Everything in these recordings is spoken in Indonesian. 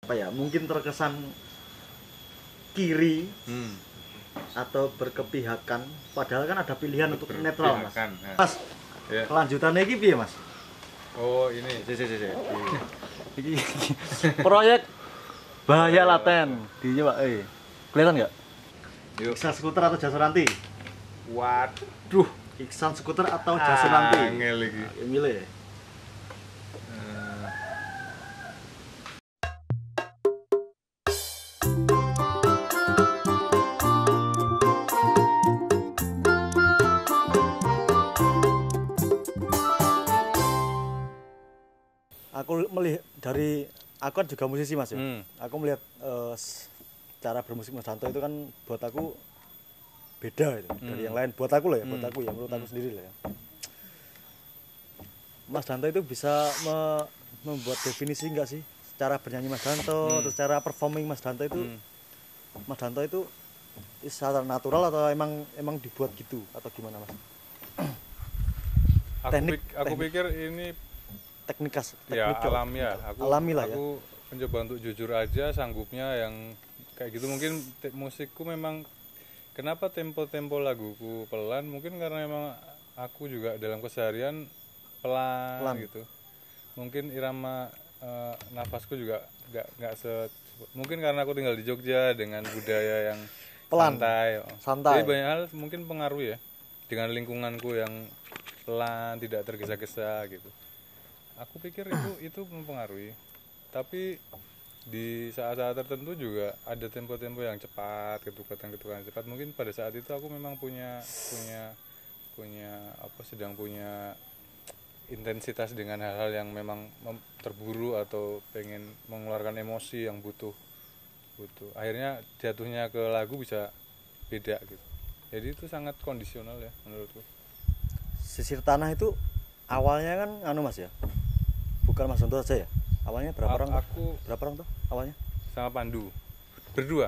apa ya, mungkin terkesan kiri atau berkepihakan, padahal kan ada pilihan untuk netral, Mas. Mas, ya. Kelanjutannya ini piye, Mas? Oh, ini. Iki proyek bahaya laten di Pak. Kelihatan nggak? Yuk. Iksan skuter atau jasa nanti? Waduh, Iksan skuter atau jasa nanti? angel lagi. Milih. Aku melihat dari, aku kan juga musisi, Mas ya. Aku melihat cara bermusik Mas Danto itu kan buat aku beda itu dari yang lain. Buat aku lah ya, buat aku ya, menurut aku sendiri lah ya. Mas Danto itu bisa membuat definisi enggak sih secara bernyanyi Mas Danto atau secara performing Mas Danto itu? Mas Danto itu secara natural atau emang dibuat gitu atau gimana, Mas? Aku pikir ini teknik ya alami ya. Alami lah ya. Aku mencoba untuk jujur aja sanggupnya yang kayak gitu. Mungkin musikku memang kenapa tempo-tempo laguku pelan, mungkin karena memang aku juga dalam keseharian pelan. Gitu. Mungkin irama nafasku juga nggak mungkin karena aku tinggal di Jogja dengan budaya yang pelan, santai. Jadi banyak hal mungkin pengaruh ya dengan lingkunganku yang pelan, tidak tergesa-gesa gitu. Aku pikir itu mempengaruhi. Tapi di saat-saat tertentu juga ada tempo-tempo yang cepat, ketukan cepat. Mungkin pada saat itu aku memang punya sedang punya intensitas dengan hal-hal yang memang terburu atau pengen mengeluarkan emosi yang butuh. Akhirnya jatuhnya ke lagu bisa beda gitu. Jadi itu sangat kondisional ya menurutku. Sisir Tanah itu awalnya kan Mas ya. Bukan Mas Danto saja ya? Awalnya berapa orang tuh awalnya? Sama Pandu. Berdua?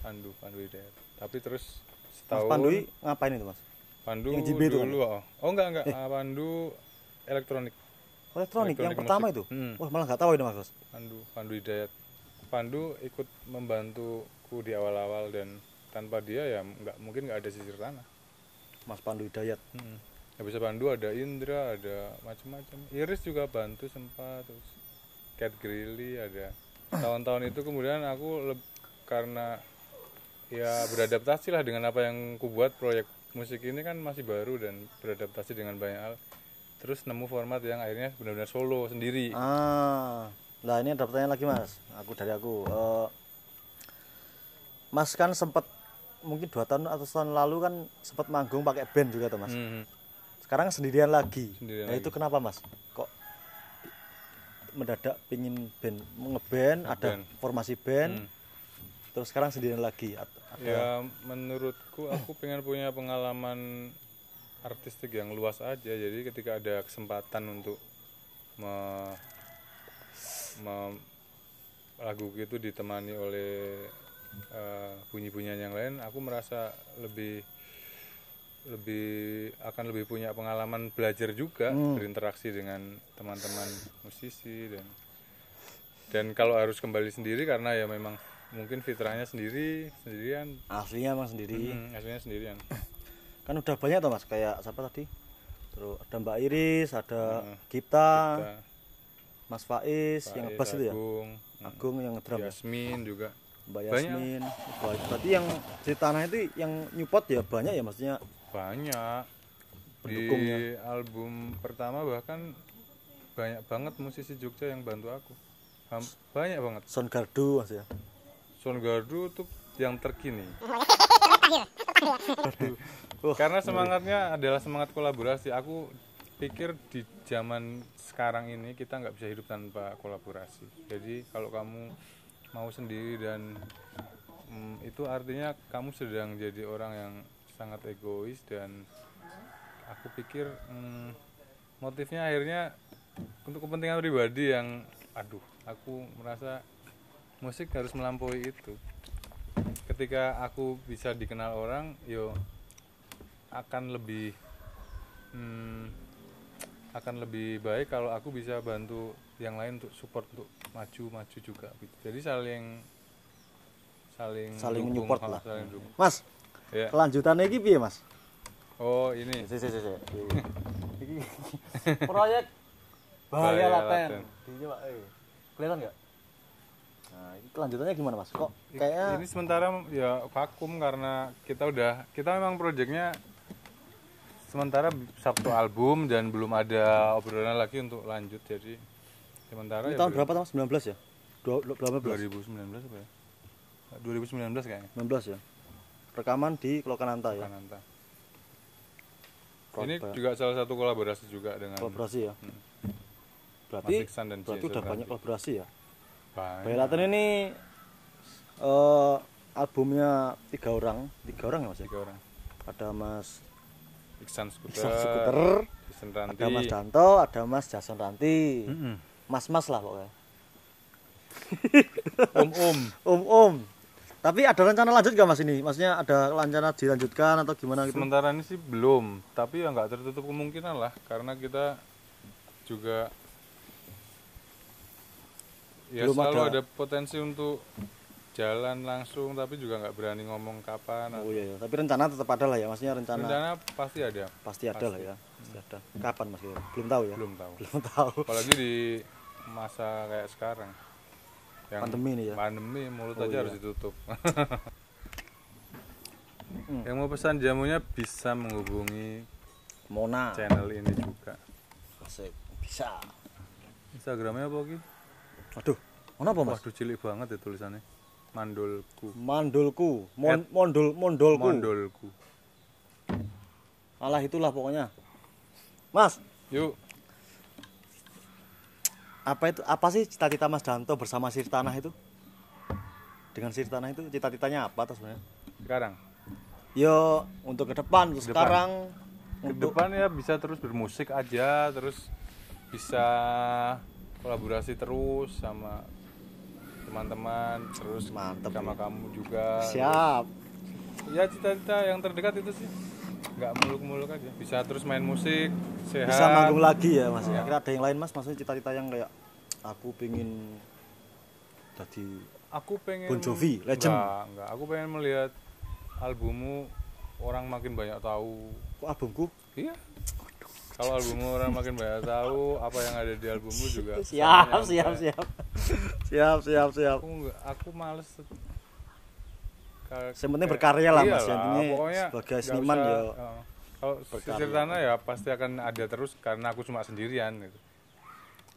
Pandu Hidayat. Tapi terus setahun. Mas Pandu ngapain itu, Mas? Pandu yang JB itu dulu. Kan? Oh enggak. Pandu elektronik yang pertama musik. Itu? Wah, malah nggak tahu ini, Mas. Pandu Hidayat. Pandu ikut membantuku di awal-awal dan tanpa dia ya mungkin nggak ada Sisir Tanah. Mas Pandu Hidayat. Habis Pandu ada Indra, ada macam-macam. Iris juga bantu sempat, terus Cat Grilly ada. Tahun-tahun itu kemudian aku karena ya beradaptasi lah dengan apa yang ku buat. Proyek musik ini kan masih baru dan beradaptasi dengan banyak hal. Terus nemu format yang akhirnya benar-benar solo sendiri. Nah ini ada pertanyaan lagi, Mas. Dari aku. Mas kan sempat mungkin 2 tahun atau tahun lalu kan sempat manggung pakai band juga tuh, Mas. Sekarang sendirian lagi. Itu kenapa, Mas? Kok mendadak pingin ngeband, ada formasi band, terus sekarang sendirian lagi? Ya menurutku aku pengen punya pengalaman artistik yang luas aja. Jadi ketika ada kesempatan untuk lagu itu ditemani oleh bunyi-bunyian yang lain, aku merasa lebih akan lebih punya pengalaman belajar juga, berinteraksi dengan teman-teman musisi dan kalau harus kembali sendiri karena ya memang mungkin fitrahnya sendirian. Aslinya emang sendiri. Aslinya sendirian. Kan udah banyak tuh, Mas, kayak siapa tadi? Terus ada Mbak Iris, ada Gita, Mas Faiz yang bass itu ya. Agung yang drum. Yasmin juga. Mbak Yasmin. Berarti yang di tanah itu yang nyupot ya banyak ya, maksudnya banyak pendukungnya. Di album pertama bahkan banyak banget musisi Jogja yang bantu aku, banyak banget. Soundgardu, Mas ya. Soundgardu tuh yang terkini. Karena semangatnya adalah semangat kolaborasi. Aku pikir di zaman sekarang ini kita nggak bisa hidup tanpa kolaborasi. Jadi kalau kamu mau sendiri dan itu artinya kamu sedang jadi orang yang sangat egois, dan aku pikir motifnya akhirnya untuk kepentingan pribadi yang aku merasa musik harus melampaui itu. Ketika aku bisa dikenal orang, akan lebih akan lebih baik kalau aku bisa bantu yang lain untuk support untuk maju juga gitu. Jadi saling dukung, support lah. saling dukung. Mas, Ya. kelanjutannya iki piye, Mas? Oh, ini Iki proyek bahaya Bahaya laten. laten. Coba kelihatan enggak? Nah, ini kelanjutannya gimana, Mas? Kok kayaknya ini sementara ya vakum karena kita memang proyeknya sementara satu album dan belum ada obrolan lagi untuk lanjut, jadi sementara ini ya tahun berapa, Mas? 19 ya? 18. 2019 apa ya? 2019 kayaknya. 19 ya. Rekaman di Lokananta ya. Kananta. Ini juga salah satu kolaborasi juga dengan Kolaborasi ya. Mas Berarti Iksan dan udah Jason banyak Ranti. kolaborasi ya. Banyak. Bahaya Laten ini albumnya tiga orang ya, Mas ya? 3 orang. Ada Mas Iksan Skuter, Iksan Skuter, Jason Ranti. ada Mas Danto, ada Mas Jason Ranti. Mm-mm. Mas-mas lah pokoknya. Om. Tapi ada rencana lanjut gak Mas ini? Maksudnya ada rencana dilanjutkan atau gimana gitu? Sementara ini sih belum, tapi ya nggak tertutup kemungkinan lah, karena kita juga ya Belum selalu ada. ada potensi untuk jalan langsung, tapi juga nggak berani ngomong kapan. Oh iya, tapi rencana tetap ada lah ya, maksudnya rencana Rencana pasti ada, pasti ada lah ya. Pasti ada. Kapan Mas? Belum tahu ya? belum tahu. Belum tahu. Apalagi di masa kayak sekarang, yang Pandemi ini ya. pandemi mulut Oh aja iya. harus ditutup. Yang mau pesan jamunya bisa menghubungi Mona. channel ini juga. Asik. Bisa. Instagramnya apa Ki? Aduh, mana apa Mas? Waduh, cilik banget ya tulisannya. Mandolku. Mandulku, At- mondolku. Mondolku. Alah itulah pokoknya. Mas, Yuk, apa sih cita-cita Mas Danto bersama Sirtanah itu? Dengan Sirtanah itu cita-citanya apa tuh sebenarnya? sekarang. Yo, untuk ke depan, untuk Ke depan. sekarang, Ke untuk depan ya bisa terus bermusik aja, terus bisa kolaborasi terus sama teman-teman, terus Mantep sama ya. kamu juga. siap. Terus, ya cita-cita yang terdekat itu sih. Nggak muluk-muluk aja. Bisa terus main musik, sehat. Bisa manggung lagi ya Mas. Ya. Kira ada yang lain Mas, maksudnya cita-cita yang kayak aku pengen jadi Aku pengen Bon Jovi, legend. Enggak. Aku pengen melihat albummu orang makin banyak tahu. kok albumku? Iya. Kalau albummu orang makin banyak tahu, apa yang ada di albummu juga. Siap, sama siap, nyampe. siap. Aku males. Yang penting berkarya lah Mas, Iyalah, intinya pokoknya sebagai nggak seniman usah, ya. Kalau berkarya. sisir tanah ya pasti akan ada terus karena aku cuma sendirian gitu.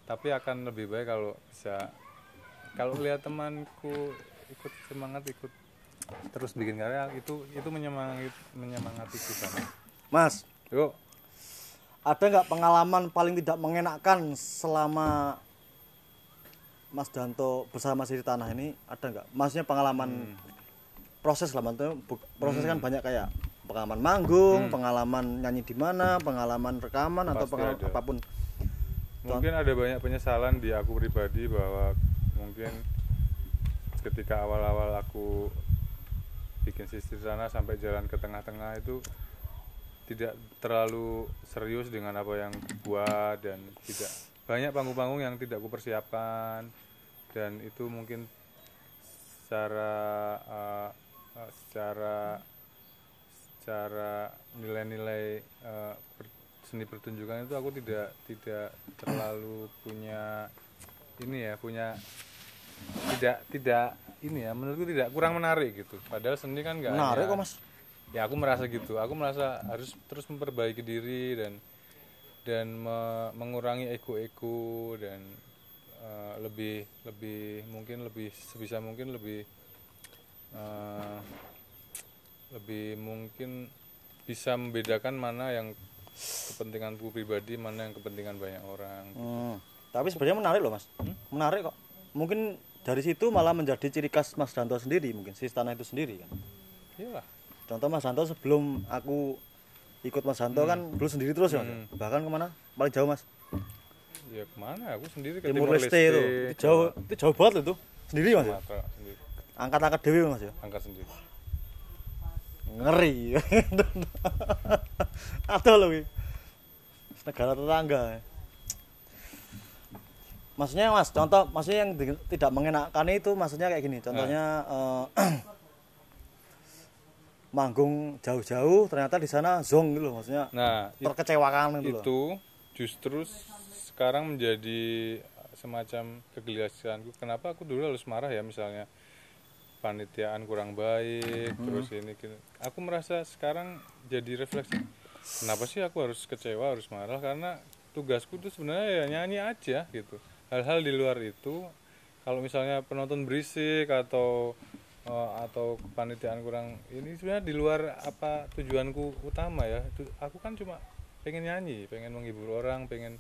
Tapi akan lebih baik kalau bisa, kalau lihat temanku ikut semangat, ikut terus bikin karya, itu menyemangatiku banget. Mas, Yuk, ada nggak pengalaman paling tidak mengenakan selama Mas Danto bersama Sirtanah ini? Ada nggak? Maksudnya pengalaman proses lah, maksudnya proses kan banyak kayak pengalaman manggung, pengalaman nyanyi di mana, pengalaman rekaman atau Pasti pengalaman ada. apapun. mungkin ada banyak penyesalan di aku pribadi bahwa mungkin ketika awal-awal aku bikin sisir sana sampai jalan ke tengah-tengah itu tidak terlalu serius dengan apa yang buat, dan tidak banyak panggung-panggung yang tidak aku persiapkan, dan itu mungkin secara nilai-nilai seni pertunjukan itu aku tidak terlalu punya tidak ini ya, menurutku tidak, kurang menarik gitu. Padahal seni kan nggak Menarik hanya- kok Mas. ya aku merasa gitu, aku merasa harus terus memperbaiki diri dan mengurangi ego dan sebisa mungkin lebih mungkin bisa membedakan mana yang kepentinganku pribadi, mana yang kepentingan banyak orang. Tapi sebenarnya menarik loh Mas. Menarik kok. Mungkin dari situ malah menjadi ciri khas Mas Danto sendiri, mungkin Sirtanah itu sendiri kan. Iyalah. Contoh Mas Danto sebelum aku ikut Mas Danto kan dulu sendiri terus ya Mas. Bahkan kemana? Paling jauh Mas. Ya kemana? Aku sendiri ke Timur Leste itu. Itu jauh banget loh itu. Sendiri Mas ya. Sumatera sendiri. Angkat-angkat dewi Mas ya. Angkat sendiri. Ngeri. Ada loh iki. Negara tetangga. maksudnya Mas, contoh maksudnya yang tidak mengenakan itu maksudnya kayak gini. Contohnya manggung jauh-jauh ternyata di sana zong gitu loh, maksudnya terkecewakan gitu loh. Itu justru sekarang menjadi semacam kegelisahanku. Kenapa aku dulu harus marah ya, misalnya panitiaan kurang baik, terus ini gitu. Aku merasa sekarang jadi refleksi, kenapa sih aku harus kecewa, harus marah, karena tugasku tuh sebenarnya ya nyanyi aja gitu. Hal-hal di luar itu, kalau misalnya penonton berisik atau panitiaan kurang ini, sebenarnya di luar apa tujuanku utama ya. Aku kan cuma pengen nyanyi, pengen menghibur orang, pengen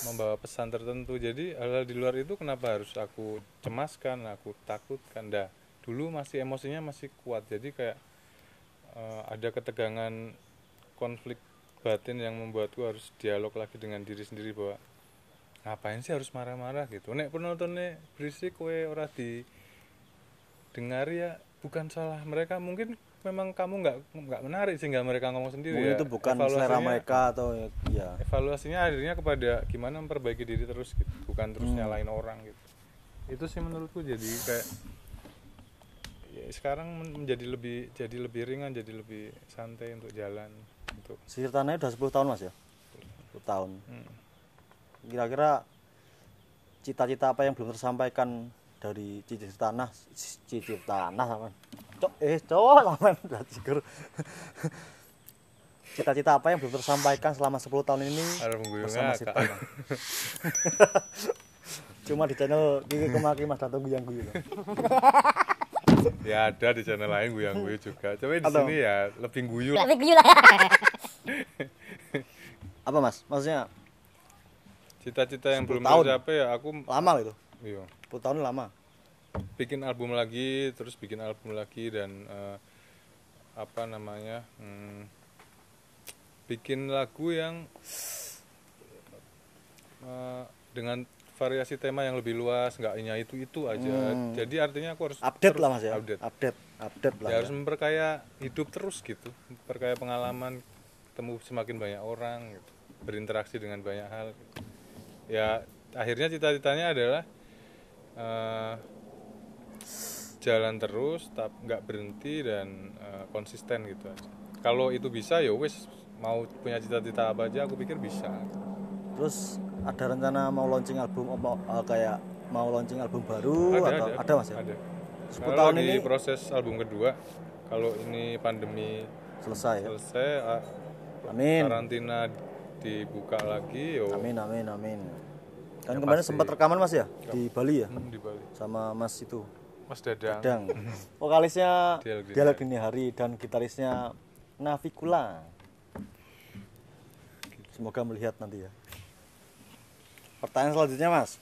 membawa pesan tertentu. Jadi hal-hal di luar itu kenapa harus aku cemaskan, aku takutkan. Dulu masih emosinya masih kuat, jadi kayak ada ketegangan, konflik batin yang membuatku harus dialog lagi dengan diri sendiri bahwa ngapain sih harus marah-marah gitu. Nek penontonnya berisik kowe ora didengar ya bukan salah mereka, mungkin memang kamu nggak menarik sehingga mereka ngomong sendiri. Mungkin ya itu bukan selera mereka atau ya. Evaluasinya akhirnya kepada gimana memperbaiki diri terus gitu, bukan terus nyalain orang gitu. Itu sih menurutku jadi kayak ya, sekarang menjadi lebih ringan, jadi lebih santai untuk jalan. Untuk Sisir Tanahnya udah 10 tahun Mas ya? 10 tahun. Kira-kira cita-cita apa yang belum tersampaikan dari Cicir Tanah sama cowok sama Cikur. Cita-cita apa yang belum tersampaikan selama 10 tahun ini bersama Sisir Tanah? Cuma di channel Kiki Kemaki Mas Danto guyang-guyu. Ya ada di channel lain guyang-guyu juga. Coba di sini ya lebih guyu. Lebih guyu lah. Apa Mas? Maksudnya cita-cita yang belum tahun. tercapai ya aku Lama itu. Iya. 10 tahun lama. Bikin album lagi, terus bikin album lagi dan bikin lagu yang dengan variasi tema yang lebih luas, nggak hanya itu aja. Jadi artinya aku harus update lah Mas ya. Update lah. Ya, harus memperkaya hidup terus gitu, memperkaya pengalaman, ketemu semakin banyak orang gitu, berinteraksi dengan banyak hal gitu. Ya akhirnya cita-citanya adalah jalan terus, nggak berhenti dan konsisten gitu aja. Kalau itu bisa ya wis, mau punya cita-cita apa aja aku pikir bisa. Terus ada rencana mau launching album kayak mau launching album baru ada Mas ya? Ada. 10 tahun lagi ini proses album kedua. Kalau ini pandemi selesai ya? Amin. Karantina dibuka lagi yo. Amin. Kan ya, kemarin sempat rekaman Mas ya? Di Bali ya? Di Bali. Sama Mas itu. Mas Dadang. Vokalisnya Dialog Dini Hari dan gitarisnya Navikula. Semoga melihat nanti ya. Pertanyaan selanjutnya Mas.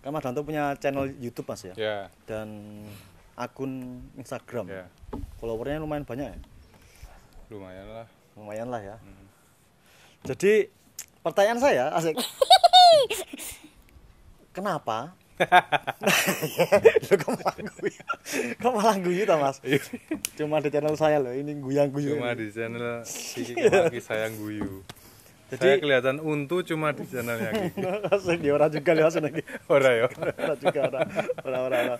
Kan Mas Danto punya channel YouTube Mas ya? Ya. Dan akun Instagram. Ya. Followernya lumayan banyak ya? Lumayan lah ya. Jadi pertanyaan saya asik. Kenapa? Kok malah guyu toh Mas? Cuma di channel saya loh, ini guyang-guyu. Cuma di channel Kiki Kemaki sayang guyu. Jadi saya kelihatan untu cuma di channelnya Kiki. Asik dia orang juga lihat lagi. Ora ya. Ora juga ora.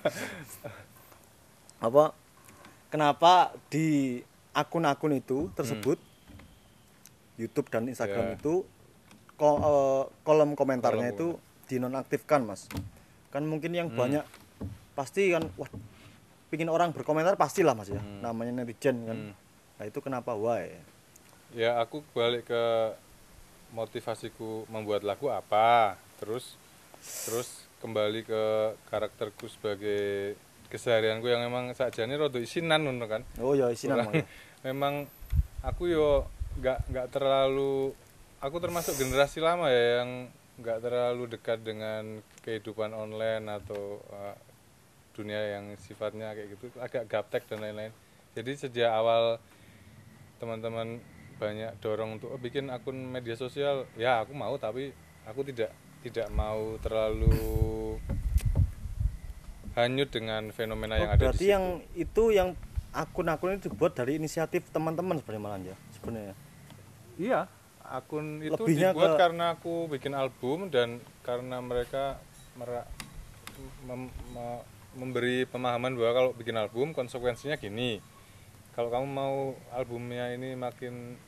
Apa? Kenapa di akun-akun itu tersebut YouTube dan Instagram itu kolom komentarnya itu dinonaktifkan Mas? Kan mungkin yang banyak pasti kan wah pingin orang berkomentar pastilah Mas ya, namanya netizen kan. Nah itu kenapa why? Ya aku balik ke motivasiku membuat lagu apa, terus kembali ke karakterku sebagai keseharianku yang memang sakjane rada isinan ngono kan. Oh ya isinan memang aku yo nggak terlalu, aku termasuk generasi lama ya yang nggak terlalu dekat dengan kehidupan online atau dunia yang sifatnya kayak gitu, agak gaptek dan lain-lain. Jadi sejak awal teman-teman banyak dorong untuk bikin akun media sosial, ya aku mau, tapi aku tidak mau terlalu hanyut dengan fenomena yang ada di situ. Berarti yang itu yang akun-akun itu dibuat dari inisiatif teman-teman sebenarnya malah ya sebenarnya. Iya, akun itu lebihnya dibuat karena aku bikin album dan karena mereka memberi pemahaman bahwa kalau bikin album konsekuensinya gini. Kalau kamu mau albumnya ini makin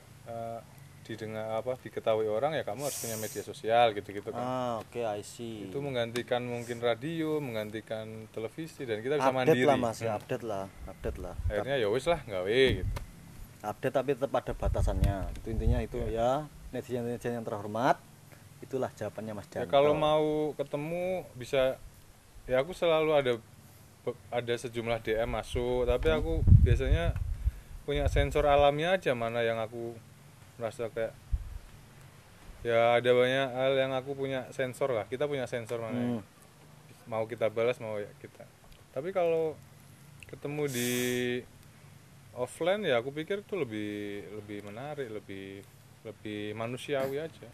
didengar diketahui orang ya kamu harus punya media sosial gitu-gitu kan. Oke, I see. Itu menggantikan mungkin radio, menggantikan televisi dan kita bisa Update mandiri. lah Mas, ya, update lah. Akhirnya ya wis lah gawe gitu. Update tapi tetap ada batasannya. Itu intinya itu ya, netizen-netizen yang terhormat. Itulah jawabannya Mas Ya Janto. kalau mau ketemu bisa ya aku selalu ada sejumlah DM masuk, tapi aku biasanya punya sensor alamiah aja mana yang aku merasa kayak ya ada banyak hal yang aku punya sensor lah. Kita punya sensor mana yang mau kita balas mau ya kita. Tapi kalau ketemu di offline ya aku pikir itu lebih menarik, lebih manusiawi aja.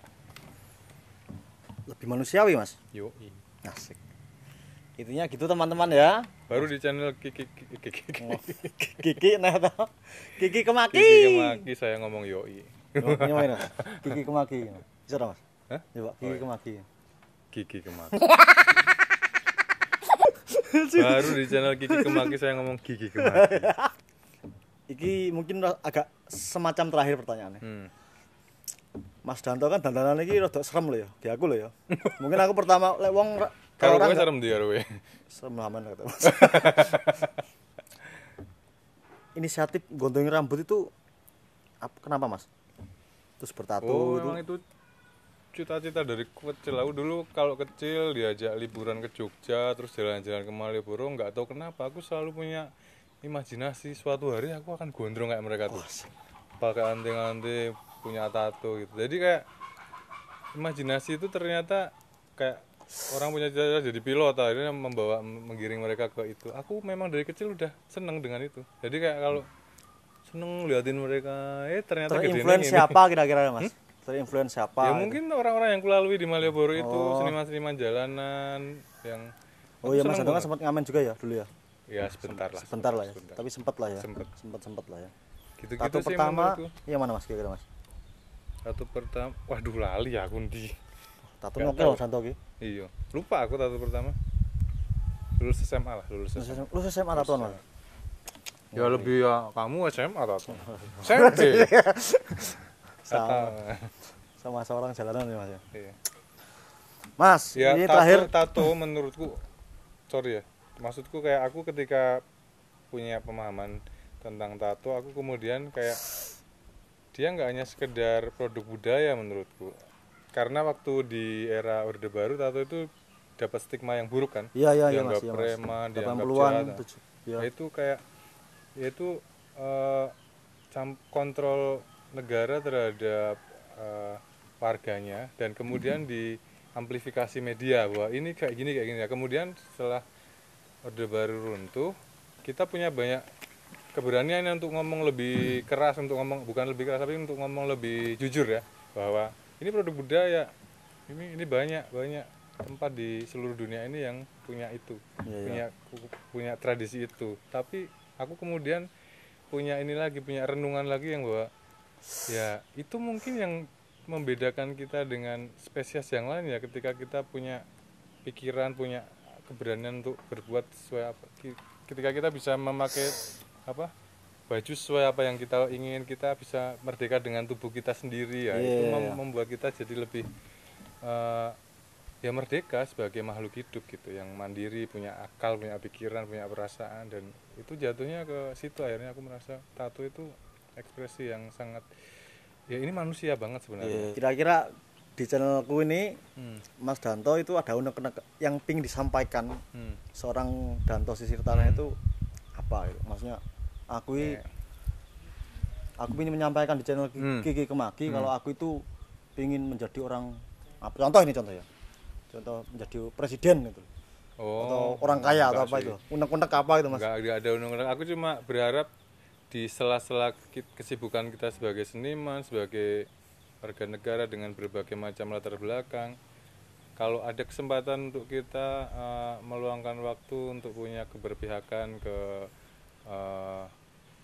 Lebih manusiawi Mas. Yoi. Asik. Intinya gitu teman-teman ya. Baru di channel Kiki Kiki nah toh. Kiki Kemaki. Kiki Kemaki saya ngomong yoi. Gimana? Kiki Kemaki. Bisa dah, Mas? Hah? Coba Kiki Kemaki. Kiki Kemaki. Baru di channel Kiki Kemaki saya ngomong Kiki Kemaki. Iki mungkin agak semacam terakhir pertanyaannya. Mas Danto kan dandanan iki rada serem lho ya, di aku lho ya. Mungkin aku pertama lek wong Kalau gue serem dia kowe. serem aman kata Mas. Inisiatif gondongin rambut itu kenapa Mas? Terus bertato Oh, itu. memang itu cita-cita dari kecil. Aku dulu kalau kecil diajak liburan ke Jogja, terus jalan-jalan ke Malioboro, nggak tahu kenapa aku selalu punya imajinasi suatu hari aku akan gondrong kayak mereka tuh. Pakai anting-anting, punya tato gitu. Jadi kayak imajinasi itu ternyata kayak orang punya cita-cita jadi pilot, akhirnya menggiring mereka ke itu. Aku memang dari kecil udah seneng dengan itu. Jadi kayak kalau seneng liatin mereka, ternyata Terinfluence ini. siapa kira-kira Mas? Terinfluence siapa? Ya gitu? mungkin orang-orang yang kulalui di Malioboro itu, seniman-seniman jalanan yang Oh iya Mas Danto kan sempat ngamen juga ya dulu ya? ya sebentar lah. Sebentar lah ya. Tapi sempat lah ya. Sempet. Sempat lah ya. Gitu-gitu Tato sih pertama menurutku. yang mana Mas kira-kira Mas? Tato pertama, waduh lali aku di. Tato Nggak nokel tahu. Mas Danto ki. Iya, lupa aku tato pertama. Lulus SMA lah, lulus SMA. Lu SMA tatoan Mas? Ya lebih ya kamu SMA tato. SMP. Sama seorang jalanan ya Mas ya. Iya. Mas, Ya, ini terakhir tato menurutku sorry ya. Maksudku kayak aku ketika punya pemahaman tentang tato, aku kemudian kayak dia nggak hanya sekedar produk budaya menurutku. Karena waktu di era Orde Baru tato itu dapat stigma yang buruk kan. Iya Mas, Dianggap iya Mas. preman, dianggap 80-an jahat. ya. Nah, itu kayak yaitu kontrol negara terhadap warganya dan kemudian diamplifikasi media bahwa ini kayak gini ya. Kemudian setelah Orde Baru runtuh, kita punya banyak keberanian untuk ngomong lebih keras, untuk ngomong bukan lebih keras tapi untuk ngomong lebih jujur ya, bahwa ini produk budaya, ini banyak tempat di seluruh dunia ini yang punya itu, punya tradisi itu. Tapi aku kemudian punya renungan lagi yang bahwa ya itu mungkin yang membedakan kita dengan spesies yang lain ya, ketika kita punya pikiran, punya keberanian untuk berbuat sesuai apa, ketika kita bisa memakai baju sesuai apa yang kita ingin, kita bisa merdeka dengan tubuh kita sendiri ya. Itu membuat kita jadi lebih ya merdeka sebagai makhluk hidup gitu, yang mandiri, punya akal, punya pikiran, punya perasaan, dan itu jatuhnya ke situ. Akhirnya aku merasa tato itu ekspresi yang sangat ya ini manusia banget sebenarnya. Kira-kira di channelku ini Mas Danto itu ada unek-unek yang ping disampaikan seorang Danto Sisir Tanah itu apa gitu? Maksudnya aku ingin menyampaikan di channel Kiki Kemaki kalau aku itu ingin menjadi orang contoh ya. Contoh menjadi presiden gitu. Atau orang kaya atau apa sih. Itu. Unek-unek apa itu Mas? Enggak ada unek-unek. Aku cuma berharap di sela-sela kesibukan kita sebagai seniman, sebagai warga negara dengan berbagai macam latar belakang, kalau ada kesempatan untuk kita meluangkan waktu untuk punya keberpihakan ke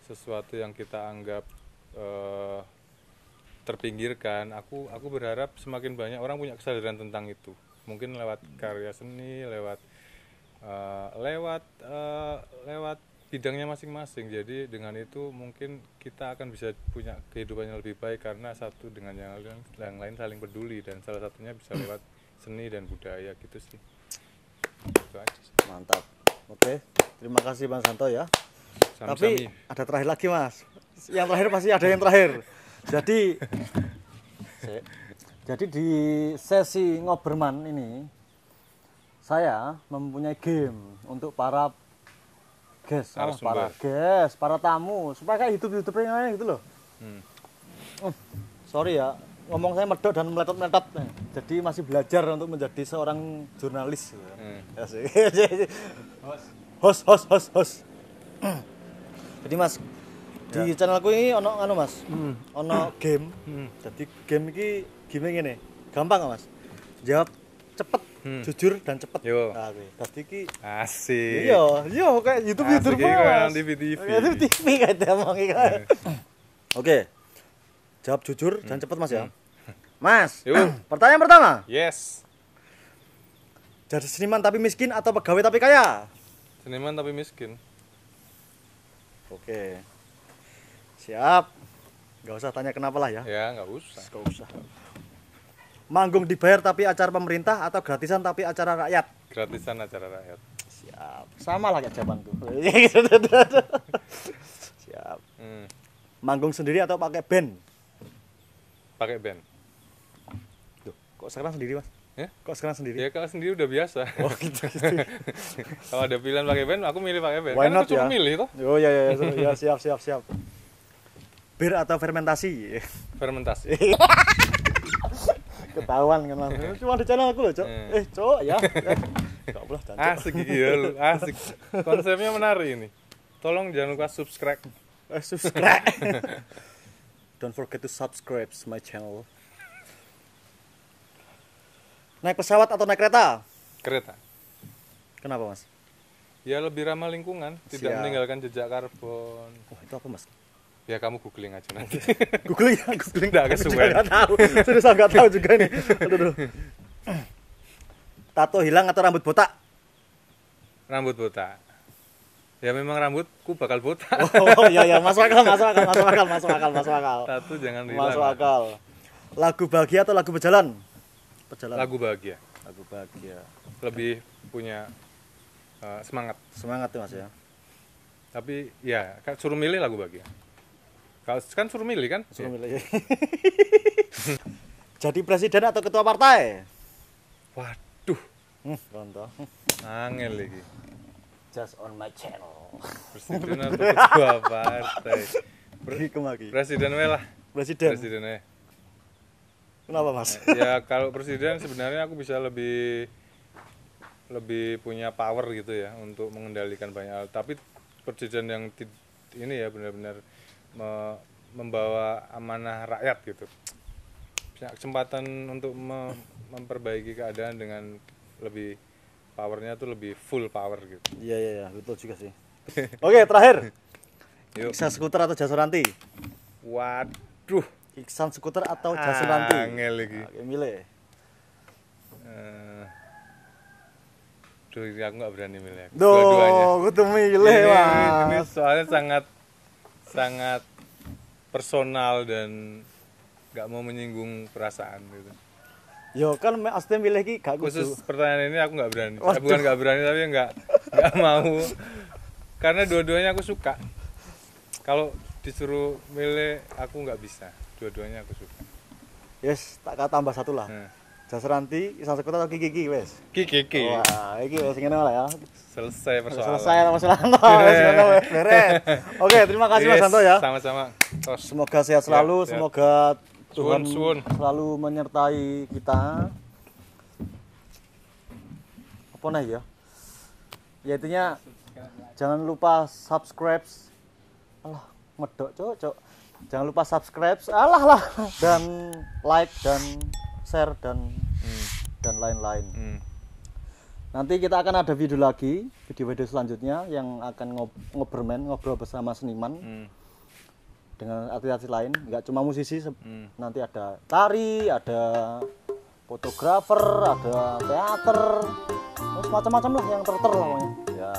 sesuatu yang kita anggap terpinggirkan, aku berharap semakin banyak orang punya kesadaran tentang itu. mungkin lewat karya seni, lewat lewat bidangnya masing-masing. Jadi dengan itu mungkin kita akan bisa punya kehidupan yang lebih baik karena satu dengan yang lain saling peduli, dan salah satunya bisa lewat seni dan budaya gitu sih. Itu aja sih. Mantap. Oke, terima kasih Bang Santo ya. Tapi ada terakhir lagi Mas. Yang terakhir pasti ada yang terakhir. Jadi di sesi ngobrman ini saya mempunyai game untuk para guest, para tamu supaya kayak YouTube-YouTuber yang lain gitu loh. Sorry ya, ngomong saya medok dan meletot-meletot. Jadi masih belajar untuk menjadi seorang jurnalis. Host. Jadi Mas, di channelku ini ono Mas. Ono game. Jadi game ini gimana ngene? Gampang gak Mas? Jawab cepet, jujur dan cepet. Nah, tadi ki asik. Iya kayak YouTube kayak TV kayak ngomong iki. Oke. Jawab jujur dan cepet Mas ya. Mas, pertanyaan pertama. Yes. Jadi seniman tapi miskin atau pegawai tapi kaya? Seniman tapi miskin. Oke. Siap. Gak usah tanya kenapa lah ya. Ya, gak usah. Manggung dibayar tapi acara pemerintah atau gratisan tapi acara rakyat? Gratisan acara rakyat. Siap. Sama lah kayak jawabanku. Siap. Manggung sendiri atau pakai band? Pakai band. Duh, kok sekarang sendiri Mas? Ya? Kok sekarang sendiri? Ya kalau sendiri udah biasa. Oh gitu. Kalau ada pilihan pakai band, aku milih pakai band. Why not ya? Milih toh? Oh ya siap. Bir atau fermentasi? Fermentasi. Ketahuan kan Mas. Cuma di channel aku loh, Cok. Cok ya. Enggak boleh jancuk. Asik gitu ya, asik. Konsepnya menarik ini. Tolong jangan lupa subscribe. Subscribe. Don't forget to subscribe my channel. Naik pesawat atau naik kereta? Kereta. Kenapa Mas? Ya lebih ramah lingkungan, tidak meninggalkan jejak karbon. Oh itu apa Mas? Ya kamu googling aja nanti. googling enggak kesuwen. Enggak tahu. Serius enggak tahu juga nih. Aduh. Tato hilang atau rambut botak? Rambut botak. Ya memang rambutku bakal botak. Oh iya masuk akal. Tato jangan hilang. Masuk akal. Lagu bahagia atau lagu berjalan? Lagu bahagia. Lebih punya semangat tuh Mas ya. Tapi ya suruh milih lagu bahagia. Kalau kan suruh milih kan? Suruh milih. Jadi presiden atau ketua partai? Waduh. Contoh. Angel lagi. Just on my channel. Presiden atau ketua partai? Presiden lah. Presiden. Kenapa Mas? Ya kalau presiden sebenarnya aku bisa lebih punya power gitu ya untuk mengendalikan banyak hal. Tapi presiden yang ini ya benar-benar membawa amanah rakyat gitu. Punya kesempatan untuk memperbaiki keadaan dengan lebih powernya tuh lebih full power gitu. Iya betul juga sih. Oke terakhir. Yuk. Iksan skuter atau jasa ranti? Waduh. Iksan skuter atau jasa ranti? Angel lagi. Oke, milih. Duh, aku nggak berani milih. Dua-duanya. Aku tuh milih Mas. Ini soalnya sangat personal dan nggak mau menyinggung perasaan gitu. Yo kan asli milih ki gak khusus pertanyaan ini aku nggak berani. Bukan nggak berani tapi nggak mau. Karena dua-duanya aku suka. Kalau disuruh milih aku nggak bisa. Dua-duanya aku suka. Yes, tak tambah satu lah. Jasa ranti, iksan skuter atau kiki wes. Kiki. Wah, iki wes ngene lah ya. Selesai persoalan. Selesai masalah. Beres. Oke, terima kasih Mas Santo ya. Sama-sama. Semoga sehat selalu, semoga Tuhan suun. selalu menyertai kita. Apa nih ya? Ya intinya jangan lupa subscribe. Alah, medok cok. Jangan lupa subscribe. Alah dan like dan share dan lain-lain. Nanti kita akan ada video lagi, video selanjutnya yang akan ngobrol bersama seniman dengan artis-artis lain, nggak cuma musisi. Nanti ada tari, ada fotografer, ada teater, terus macam-macam lah yang terter namanya. Ya.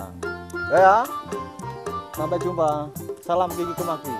Ya. Sampai jumpa. Salam Kiki Kemaki.